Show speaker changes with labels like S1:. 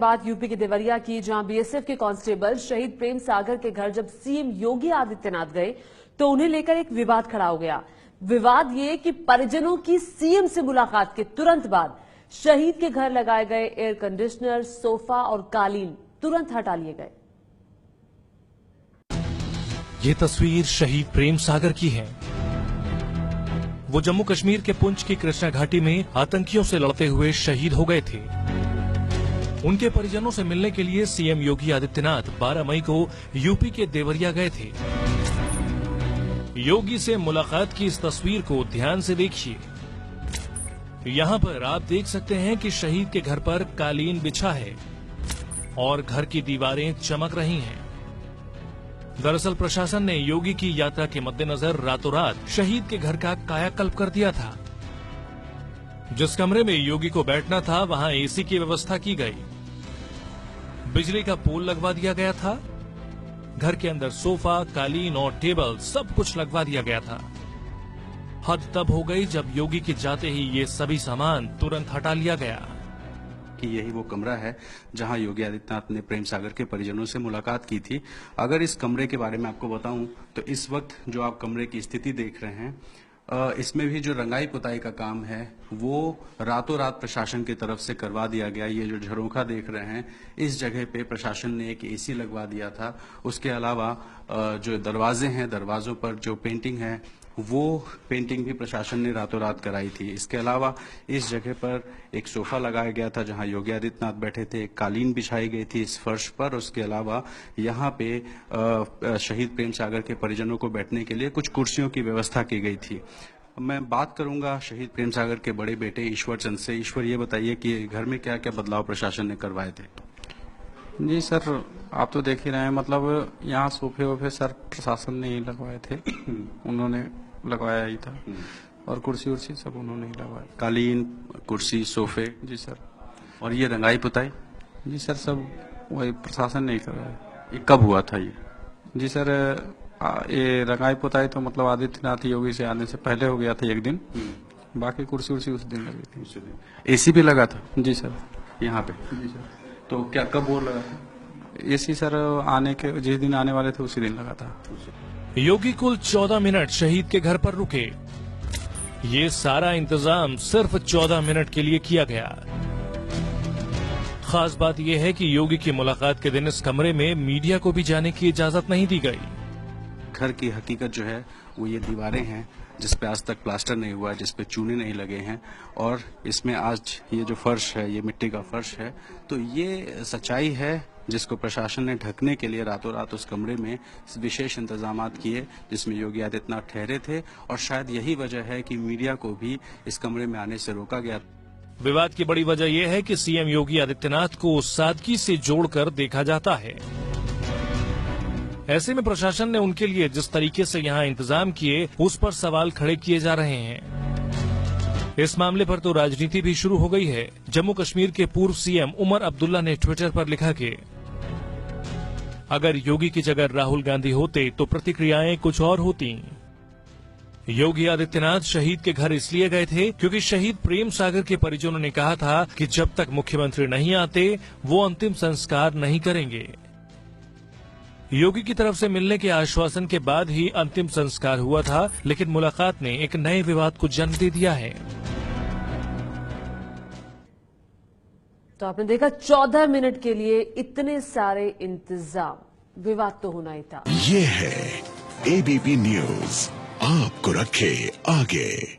S1: बात यूपी के देवरिया की, जहां बीएसएफ के कांस्टेबल शहीद प्रेम सागर के घर जब सीएम योगी आदित्यनाथ गए तो उन्हें लेकर एक विवाद खड़ा हो गया। विवाद ये कि परिजनों की सीएम से मुलाकात के तुरंत बाद शहीद के घर लगाए गए एयर कंडीशनर, सोफा और कालीन तुरंत हटा लिए गए।
S2: ये तस्वीर शहीद प्रेम सागर की है। वो जम्मू कश्मीर के पुंछ की कृष्णा घाटी में आतंकियों से लड़ते हुए शहीद हो गए थे। उनके परिजनों से मिलने के लिए सीएम योगी आदित्यनाथ 12 मई को यूपी के देवरिया गए थे। योगी से मुलाकात की इस तस्वीर को ध्यान से देखिए। यहाँ पर आप देख सकते हैं कि शहीद के घर पर कालीन बिछा है और घर की दीवारें चमक रही हैं। दरअसल प्रशासन ने योगी की यात्रा के मद्देनजर रातों रात शहीद के घर का कायाकल्प कर दिया था। जिस कमरे में योगी को बैठना था वहां एसी की व्यवस्था की गई, बिजली का पोल लगवा दिया गया था, घर के अंदर सोफा, कालीन और टेबल सब कुछ लगवा दिया गया था। हद तब हो गई जब योगी के जाते ही ये सभी सामान तुरंत हटा लिया गया।
S3: कि यही वो कमरा है जहां योगी आदित्यनाथ ने प्रेम सागर के परिजनों से मुलाकात की थी। अगर इस कमरे के बारे में आपको बताऊं तो इस वक्त जो आप कमरे की स्थिति देख रहे हैं, इसमें भी जो रंगाई पुताई का काम है वो रातों रात प्रशासन की तरफ से करवा दिया गया। ये जो झरोखा देख रहे हैं, इस जगह पे प्रशासन ने एक एसी लगवा दिया था। उसके अलावा जो दरवाजे हैं, दरवाजों पर जो पेंटिंग है वो पेंटिंग भी प्रशासन ने रातों रात कराई थी। इसके अलावा इस जगह पर एक सोफा लगाया गया था जहां योगी आदित्यनाथ बैठे थे, एक कालीन बिछाई गई थी इस फर्श पर। उसके अलावा यहाँ पे शहीद प्रेम सागर के परिजनों को बैठने के लिए कुछ कुर्सियों की व्यवस्था की गई थी। मैं बात करूंगा शहीद प्रेम सागर के बड़े बेटे ईश्वर चंद से। ईश्वर, ये बताइए कि घर में क्या क्या बदलाव प्रशासन ने करवाए थे?
S4: जी सर, आप तो देख ही रहे हैं, मतलब यहाँ सोफे वोफे सर प्रशासन ने ही लगवाए थे। उन्होंने लगवाया ही था और कुर्सी उर्सी सब उन्होंने ही लगवाया।
S3: कालीन, कुर्सी, सोफे?
S4: जी सर।
S3: और ये रंगाई पुताई?
S4: जी सर, सब वही प्रशासन ने ही करवाया।
S3: ये कब हुआ था ये?
S4: जी सर, ये रंगाई पुताई तो मतलब आदित्यनाथ योगी से आने से पहले हो गया था एक दिन। बाकी कुर्सी उर्सी उस दिन लगी थी।
S3: एसी भी लगा था?
S4: जी सर।
S3: यहाँ पे?
S4: जी सर।
S3: तो क्या कब वो लगा था?
S4: एसी सर आने के जिस दिन आने वाले थे उसी दिन लगा था।
S2: योगी कुल 14 मिनट शहीद के घर पर रुके। ये सारा इंतजाम सिर्फ 14 मिनट के लिए किया गया। खास बात यह है कि योगी की मुलाकात के दिन इस कमरे में मीडिया को भी जाने की इजाजत नहीं दी गई।
S3: घर की हकीकत जो है वो ये दीवारें हैं जिसपे आज तक प्लास्टर नहीं हुआ है, जिसपे चूने नहीं लगे हैं, और इसमें आज ये जो फर्श है ये मिट्टी का फर्श है। तो ये सच्चाई है जिसको प्रशासन ने ढकने के लिए रातों रात उस कमरे में विशेष इंतजामात किए, जिसमें योगी आदित्यनाथ ठहरे थे। और शायद यही वजह है कि मीडिया को भी इस कमरे में आने से रोका गया।
S2: विवाद की बड़ी वजह यह है कि सीएम योगी आदित्यनाथ को सादगी से जोड़कर देखा जाता है। ऐसे में प्रशासन ने उनके लिए जिस तरीके से यहाँ इंतजाम किए उस पर सवाल खड़े किए जा रहे हैं। इस मामले पर तो राजनीति भी शुरू हो गई है। जम्मू कश्मीर के पूर्व सीएम उमर अब्दुल्ला ने ट्विटर पर लिखा कि अगर योगी की जगह राहुल गांधी होते तो प्रतिक्रियाएं कुछ और होती। योगी आदित्यनाथ शहीद के घर इसलिए गए थे क्योंकि शहीद प्रेम सागर के परिजनों ने कहा था कि जब तक मुख्यमंत्री नहीं आते वो अंतिम संस्कार नहीं करेंगे। योगी की तरफ से मिलने के आश्वासन के बाद ही अंतिम संस्कार हुआ था, लेकिन मुलाकात ने एक नए विवाद को जन्म दे दिया है।
S1: तो आपने देखा 14 मिनट के लिए इतने सारे इंतजाम, विवाद तो होना ही था।
S5: ये है एबीपी न्यूज, आपको रखे आगे।